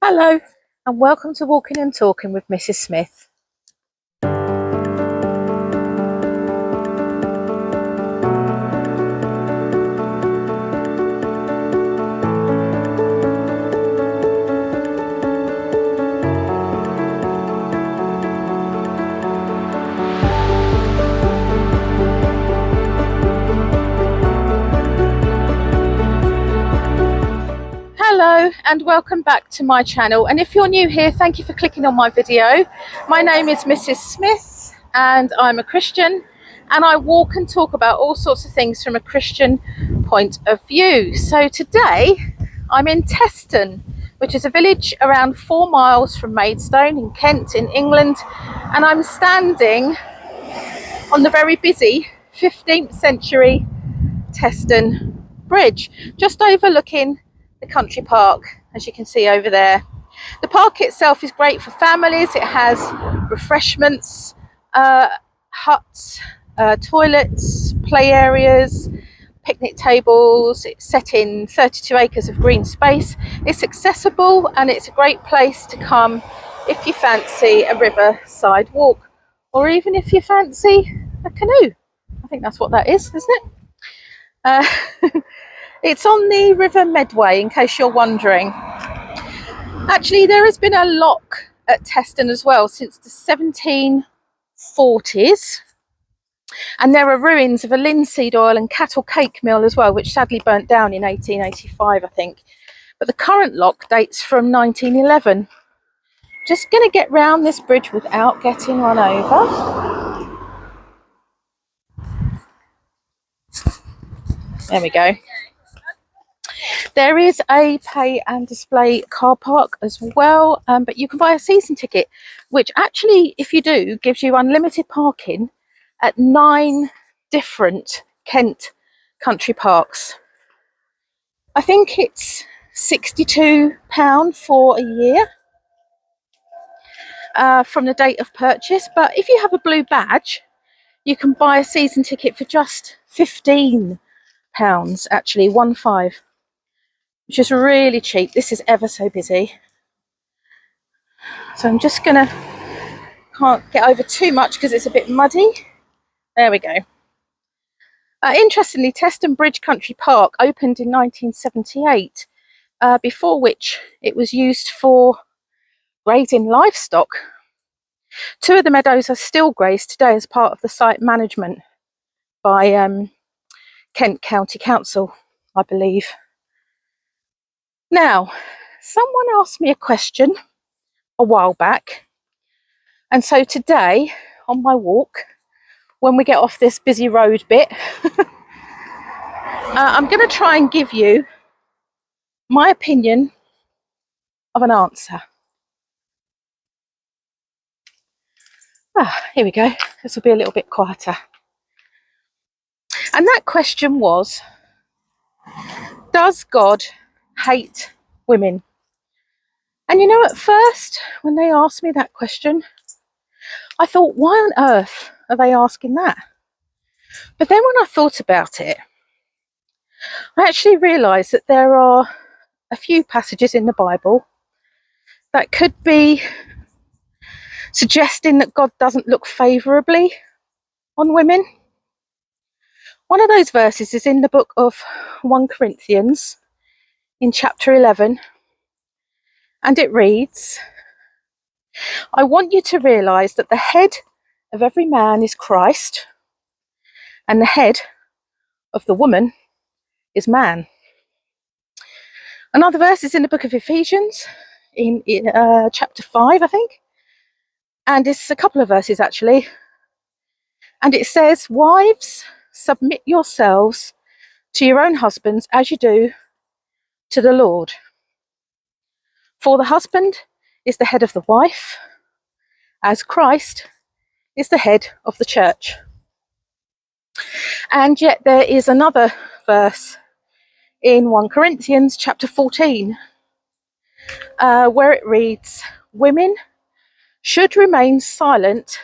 Hello and welcome to Walking and Talking with Mrs. Smith. Hello and welcome back to my channel, and if you're new here, thank you for clicking on my video. My name is Mrs. Smith and I'm a Christian, and I walk and talk about all sorts of things from a Christian point of view. So today I'm in Teston, which is a village around 4 miles from Maidstone in Kent in England, and I'm standing on the very busy 15th century Teston Bridge, just overlooking the country park, as you can see over there. The park itself is great for families. It has refreshments, huts, toilets, play areas, picnic tables. It's set in 32 acres of green space. It's accessible and it's a great place to come if you fancy a riverside walk, or even if you fancy a canoe. I think that's what that is, isn't it? It's on the River Medway, in case you're wondering. Actually, there has been a lock at Teston as well since the 1740s. And there are ruins of a linseed oil and cattle cake mill as well, which sadly burnt down in 1885, I think. But the current lock dates from 1911. Just going to get round this bridge without getting run over. There we go. There is a pay and display car park as well, but you can buy a season ticket, which actually, if you do, gives you unlimited parking at 9 different Kent country parks. I think it's £62 for a year from the date of purchase, but if you have a blue badge, you can buy a season ticket for just £15, actually, 15, which is really cheap. This is ever so busy. So I'm just gonna, can't get over too much because it's a bit muddy. There we go. Interestingly, Teston Bridge Country Park opened in 1978, before which it was used for grazing livestock. 2 of the meadows are still grazed today as part of the site management by Kent County Council, I believe. Now, someone asked me a question a while back, and so today on my walk, when we get off this busy road bit, I'm going to try and give you my opinion of an answer. Here we go. This will be a little bit quieter. And that question was, does God hate women? And you know, at first, when they asked me that question, I thought, why on earth are they asking that? But then when I thought about it, I actually realised that there are a few passages in the Bible that could be suggesting that God doesn't look favourably on women. One of those verses is in the book of 1 Corinthians in chapter 11, and it reads, I want you to realise that the head of every man is Christ, and the head of the woman is man. Another verse is in the book of Ephesians in chapter 5, I think, and it's a couple of verses actually, and it says, wives, submit yourselves to your own husbands as you do to the Lord. For the husband is the head of the wife, as Christ is the head of the church. And yet there is another verse in 1 Corinthians chapter 14, where it reads, women should remain silent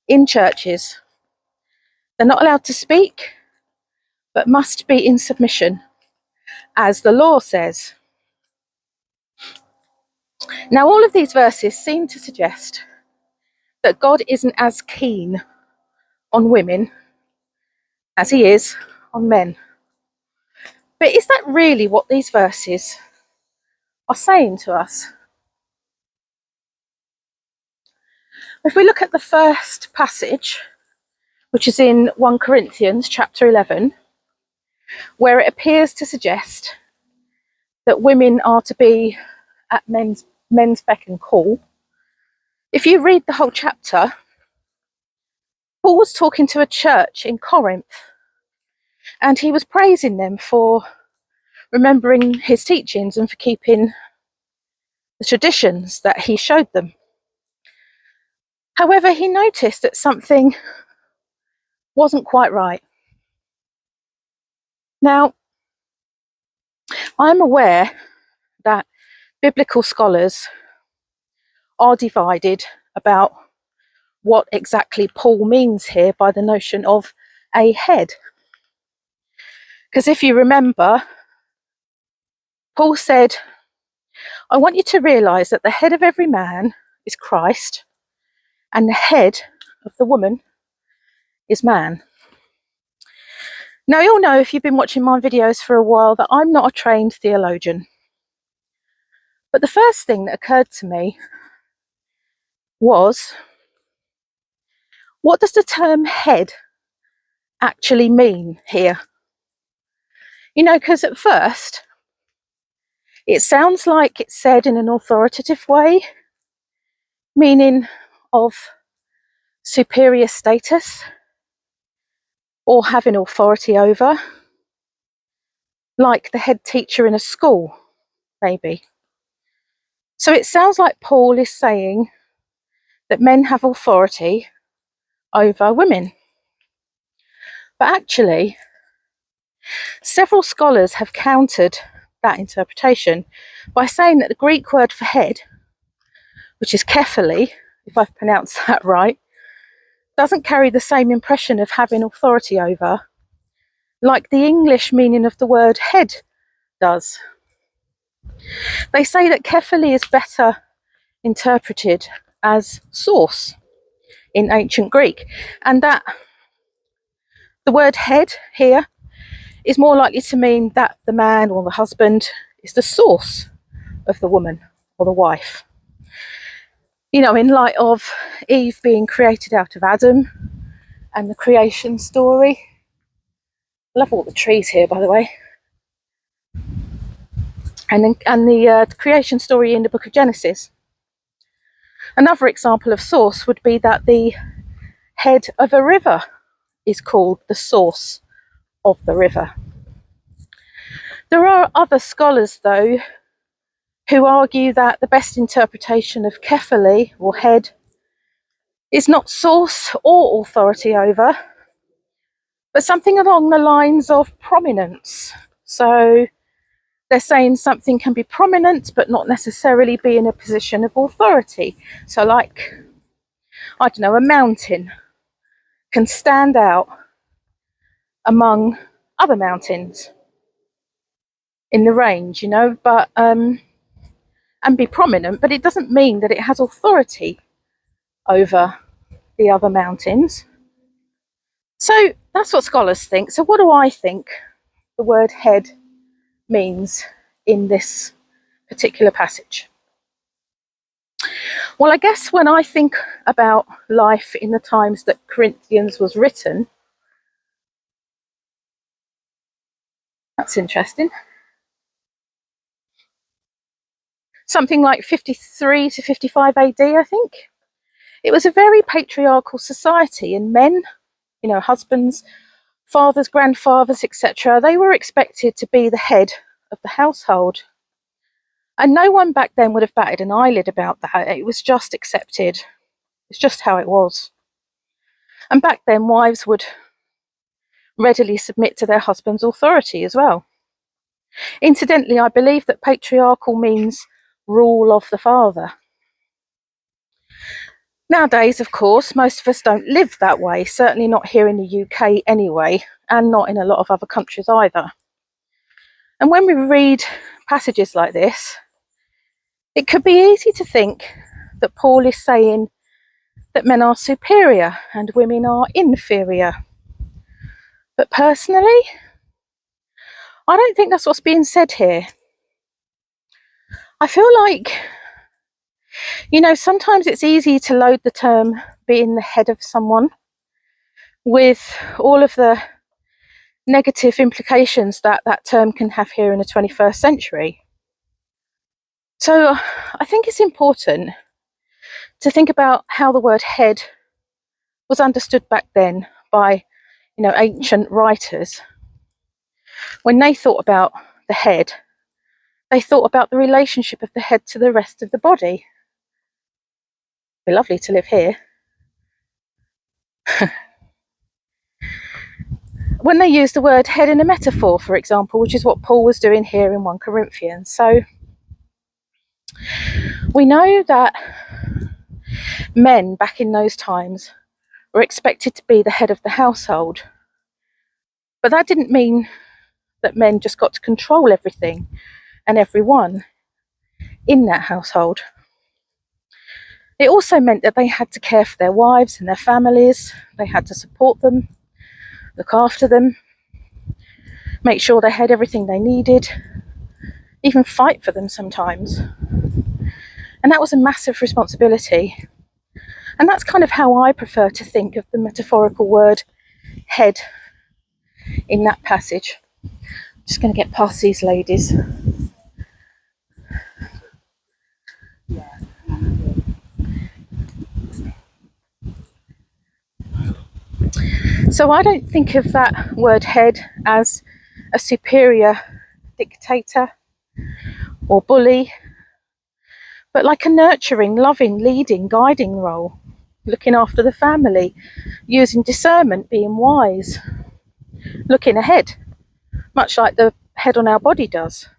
in churches. They're not allowed to speak, but must be in submission, as the law says. Now, all of these verses seem to suggest that God isn't as keen on women as he is on men. But is that really what these verses are saying to us? If we look at the first passage, which is in 1 Corinthians chapter 11, where it appears to suggest that women are to be at men's beck and call, if you read the whole chapter, Paul was talking to a church in Corinth, and he was praising them for remembering his teachings and for keeping the traditions that he showed them. However, he noticed that something wasn't quite right. Now, I'm aware that biblical scholars are divided about what exactly Paul means here by the notion of a head. Because if you remember, Paul said, I want you to realise that the head of every man is Christ, and the head of the woman is man. Now, you'll know if you've been watching my videos for a while that I'm not a trained theologian. But the first thing that occurred to me was, what does the term head actually mean here? You know, because at first, it sounds like it's said in an authoritative way, meaning of superior status or having authority over, like the head teacher in a school, maybe. So it sounds like Paul is saying that men have authority over women. But actually, several scholars have countered that interpretation by saying that the Greek word for head, which is kephale, if I've pronounced that right, doesn't carry the same impression of having authority over, like the English meaning of the word head does. They say that kephale is better interpreted as source in ancient Greek, and that the word head here is more likely to mean that the man or the husband is the source of the woman or the wife. You know, in light of Eve being created out of Adam and the creation story. I love all the trees here, by the way. And the creation story in the book of Genesis. Another example of source would be that the head of a river is called the source of the river. There are other scholars, though, who argue that the best interpretation of kephale, or head, is not source or authority over, but something along the lines of prominence. So they're saying something can be prominent but not necessarily be in a position of authority. So like, I don't know, a mountain can stand out among other mountains in the range, you know, but and be prominent, but it doesn't mean that it has authority over the other mountains. So that's what scholars think. So what do I think the word head means in this particular passage? Well, I guess when I think about life in the times that Corinthians was written, that's interesting. Something like 53 to 55 AD, I think. It was a very patriarchal society, and men, you know, husbands, fathers, grandfathers, etc., they were expected to be the head of the household. And no one back then would have batted an eyelid about that. It was just accepted. It's just how it was. And back then, wives would readily submit to their husband's authority as well. Incidentally, I believe that patriarchal means rule of the father. Nowadays, of course, most of us don't live that way, certainly not here in the UK anyway, and not in a lot of other countries either. And when we read passages like this, It could be easy to think that Paul is saying that men are superior and women are inferior. But personally, I don't think that's what's being said here. I feel like, sometimes it's easy to load the term being the head of someone with all of the negative implications that term can have here in the 21st century. So I think it's important to think about how the word head was understood back then by, ancient writers. When they thought about the head, they thought about the relationship of the head to the rest of the body. It'd be lovely to live here. When they used the word head in a metaphor, for example, which is what Paul was doing here in 1 Corinthians. So we know that men back in those times were expected to be the head of the household. But that didn't mean that men just got to control everything and everyone in that household. It also meant that they had to care for their wives and their families. They had to support them, look after them, make sure they had everything they needed, even fight for them sometimes. And that was a massive responsibility. And that's kind of how I prefer to think of the metaphorical word head in that passage. I'm just going to get past these ladies. So I don't think of that word head as a superior dictator or bully, but like a nurturing, loving, leading, guiding role, looking after the family, using discernment, being wise, looking ahead, much like the head on our body does.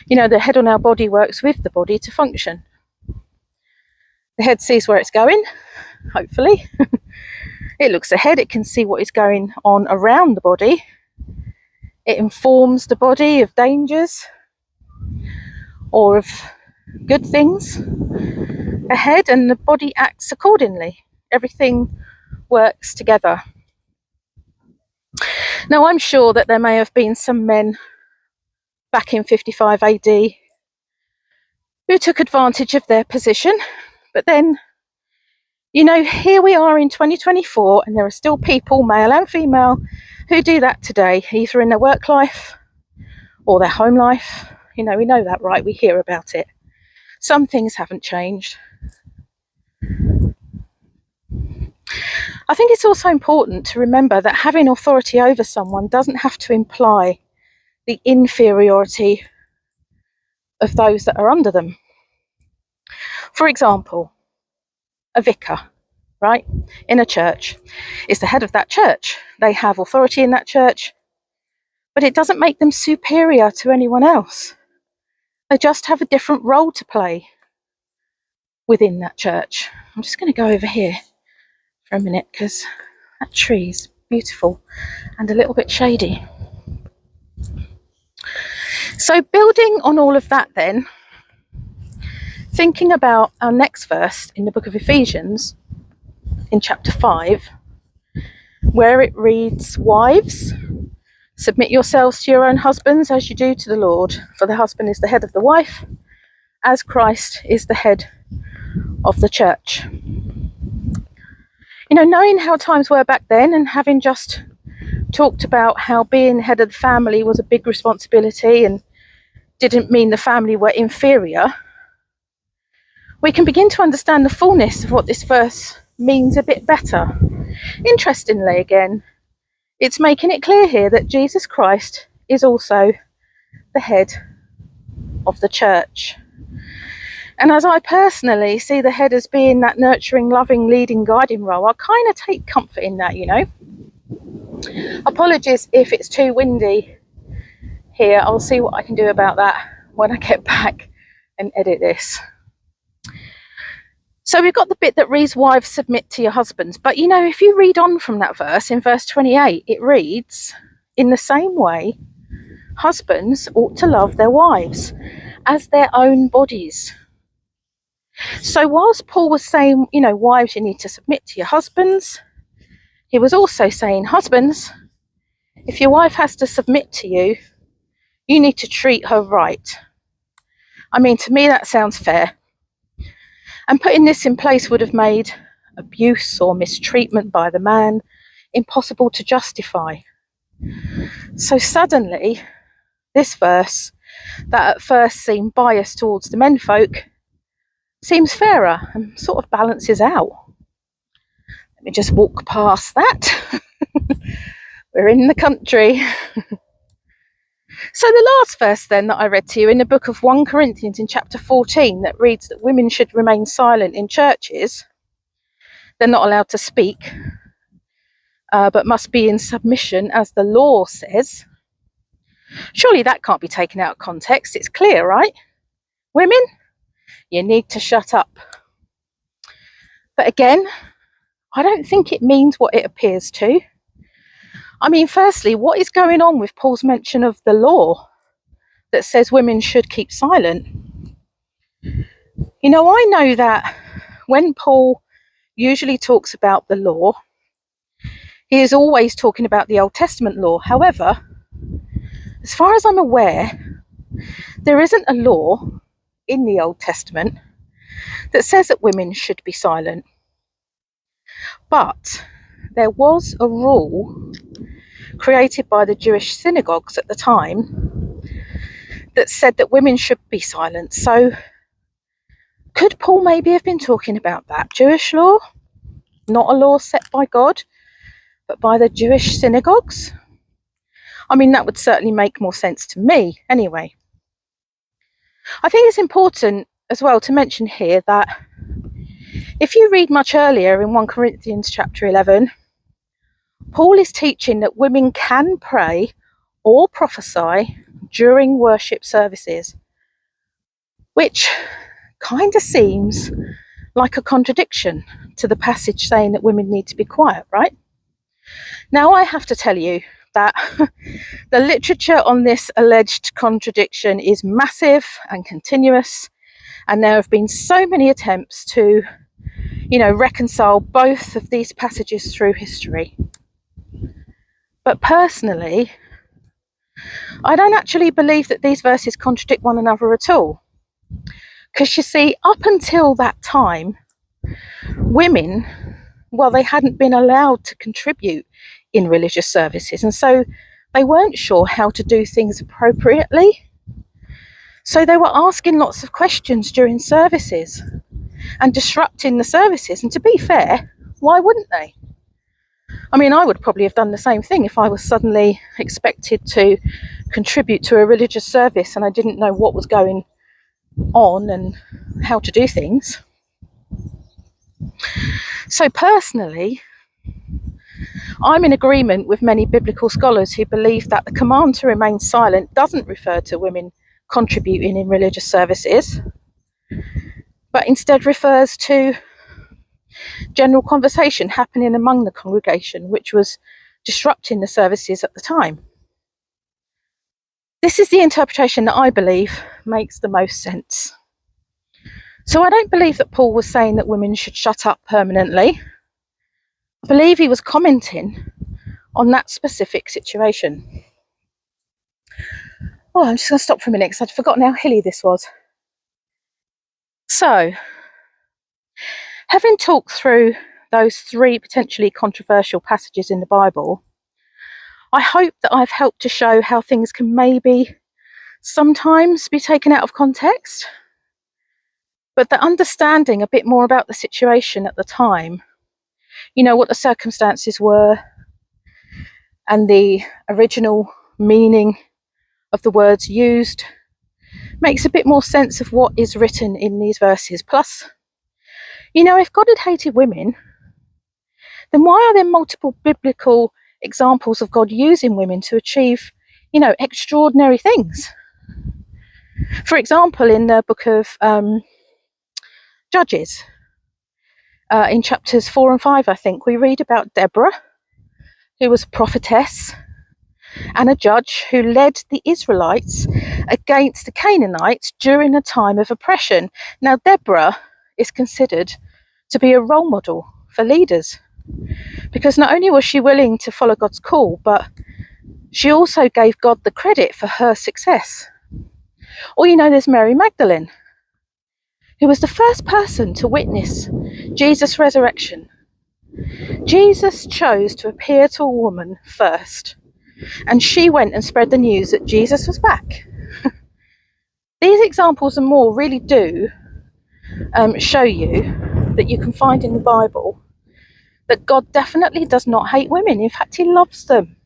The head on our body works with the body to function. The head sees where it's going, hopefully. It looks ahead, it can see what is going on around the body. It informs the body of dangers or of good things ahead, and the body acts accordingly. Everything works together. Now, I'm sure that there may have been some men back in 55 AD who took advantage of their position, but then here we are in 2024 and there are still people, male and female, who do that today, either in their work life or their home life. We know that, right? We hear about it. Some things haven't changed. I think it's also important to remember that having authority over someone doesn't have to imply the inferiority of those that are under them. For example, a vicar, right, in a church, is the head of that church. They have authority in that church, but it doesn't make them superior to anyone else. They just have a different role to play within that church. I'm just going to go over here for a minute because that tree's beautiful and a little bit shady. So building on all of that then, thinking about our next verse in the book of Ephesians, in chapter 5, where it reads, "Wives, submit yourselves to your own husbands as you do to the Lord, for the husband is the head of the wife, as Christ is the head of the church." Knowing how times were back then, and having just talked about how being head of the family was a big responsibility and didn't mean the family were inferior, we can begin to understand the fullness of what this verse means a bit better. Interestingly, again, it's making it clear here that Jesus Christ is also the head of the church. And as I personally see the head as being that nurturing, loving, leading, guiding role, I kind of take comfort in that, Apologies if it's too windy here. I'll see what I can do about that when I get back and edit this. So we've got the bit that reads, "Wives, submit to your husbands." But if you read on from that verse, in verse 28, it reads, "In the same way, husbands ought to love their wives as their own bodies. So whilst Paul was saying, wives, you need to submit to your husbands, he was also saying, husbands, if your wife has to submit to you, you need to treat her right. I mean, to me, that sounds fair. And putting this in place would have made abuse or mistreatment by the man impossible to justify. So suddenly, this verse, that at first seemed biased towards the menfolk, seems fairer and sort of balances out. Let me just walk past that. We're in the country. So the last verse then that I read to you in the book of 1 Corinthians in chapter 14 that reads that women should remain silent in churches. They're not allowed to speak, but must be in submission as the law says. Surely that can't be taken out of context. It's clear, right? Women, you need to shut up. But again, I don't think it means what it appears to. I mean, firstly, what is going on with Paul's mention of the law that says women should keep silent? I know that when Paul usually talks about the law, he is always talking about the Old Testament law. However, as far as I'm aware, there isn't a law in the Old Testament that says that women should be silent. But there was a rule created by the Jewish synagogues at the time that said that women should be silent. So could Paul maybe have been talking about that Jewish law? Not a law set by God, but by the Jewish synagogues? I mean, that would certainly make more sense to me anyway. I think it's important as well to mention here that if you read much earlier in 1 Corinthians chapter 11, Paul is teaching that women can pray or prophesy during worship services, which kind of seems like a contradiction to the passage saying that women need to be quiet, right? Now, I have to tell you that the literature on this alleged contradiction is massive and continuous, and there have been so many attempts to, reconcile both of these passages through history. But personally, I don't actually believe that these verses contradict one another at all. Because you see, up until that time, women, they hadn't been allowed to contribute in religious services, and so they weren't sure how to do things appropriately. So they were asking lots of questions during services and disrupting the services. And to be fair, why wouldn't they? I mean, I would probably have done the same thing if I was suddenly expected to contribute to a religious service and I didn't know what was going on and how to do things. So personally, I'm in agreement with many biblical scholars who believe that the command to remain silent doesn't refer to women contributing in religious services, but instead refers to general conversation happening among the congregation, which was disrupting the services at the time. This is the interpretation that I believe makes the most sense. So I don't believe that Paul was saying that women should shut up permanently. I believe he was commenting on that specific situation. I'm just going to stop for a minute because I'd forgotten how hilly this was. So, having talked through those three potentially controversial passages in the Bible, I hope that I've helped to show how things can maybe sometimes be taken out of context, but that understanding a bit more about the situation at the time, what the circumstances were and the original meaning of the words used, makes a bit more sense of what is written in these verses. Plus, if God had hated women, then why are there multiple biblical examples of God using women to achieve, extraordinary things? For example, in the book of Judges, in chapters 4 and 5, I think, we read about Deborah, who was a prophetess, and a judge who led the Israelites against the Canaanites during a time of oppression. Now, Deborah is considered to be a role model for leaders, because not only was she willing to follow God's call, but she also gave God the credit for her success. Or, there's Mary Magdalene, who was the first person to witness Jesus' resurrection. Jesus chose to appear to a woman first, and she went and spread the news that Jesus was back. These examples and more really do show you that you can find in the Bible that God definitely does not hate women. In fact, he loves them.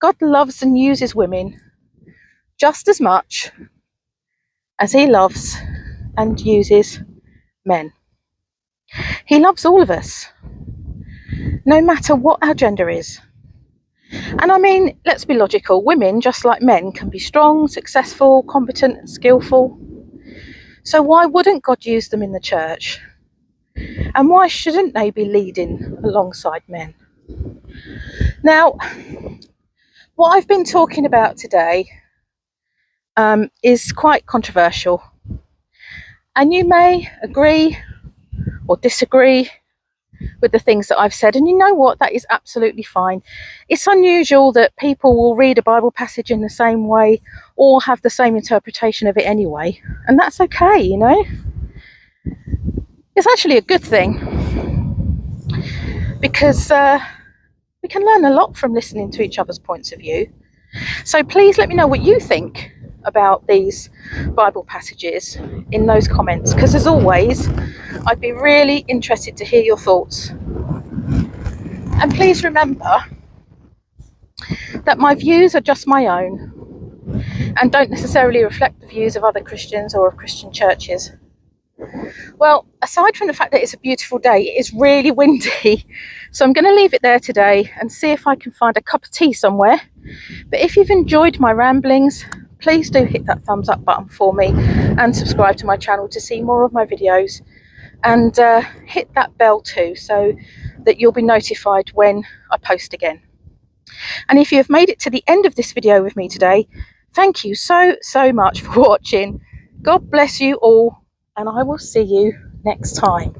God loves and uses women just as much as he loves and uses men. He loves all of us, no matter what our gender is. And I mean, let's be logical. Women, just like men, can be strong, successful, competent and skillful. So why wouldn't God use them in the church? And why shouldn't they be leading alongside men? Now, what I've been talking about today is quite controversial. And you may agree or disagree with the things that I've said. And you know what? That is absolutely fine. It's unusual that people will read a Bible passage in the same way or have the same interpretation of it anyway. And that's okay, It's actually a good thing, because we can learn a lot from listening to each other's points of view. So please let me know what you think about these Bible passages in those comments, because as always, I'd be really interested to hear your thoughts. And please remember that my views are just my own and don't necessarily reflect the views of other Christians or of Christian churches. Well, aside from the fact that it's a beautiful day, it is really windy. So I'm going to leave it there today and see if I can find a cup of tea somewhere. But if you've enjoyed my ramblings, please do hit that thumbs up button for me and subscribe to my channel to see more of my videos. And hit that bell too, so that you'll be notified when I post again. And if you have made it to the end of this video with me today, thank you so much for watching. God bless you all, and I will see you next time.